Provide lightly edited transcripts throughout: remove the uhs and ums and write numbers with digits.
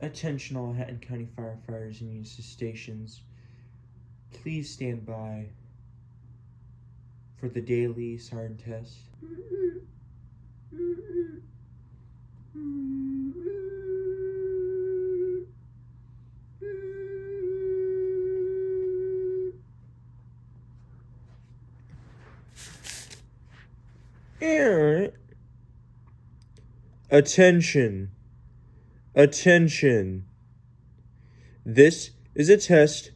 Attention all Hatton County firefighters and user stations. Please stand by for the daily siren test. Attention. Attention. This is a test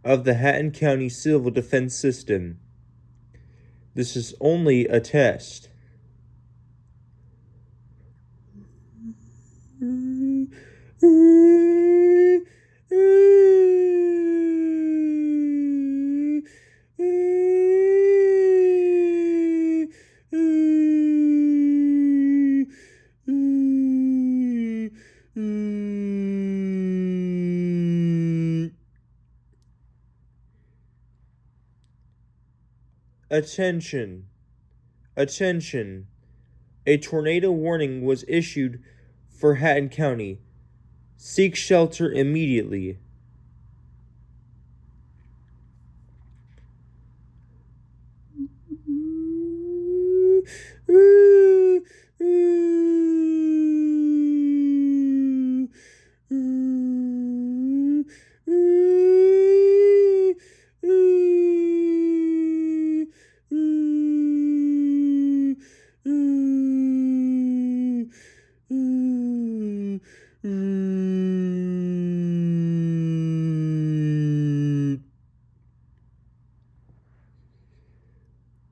of the Hatton County Civil Defense System. This is only a test. Attention. Attention. A tornado warning was issued for Hatton County. Seek shelter immediately.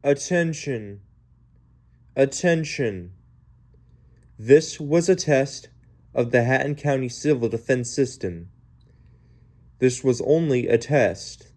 Attention. Attention. This was a test of the Hatton County Civil Defense System. This was only a test.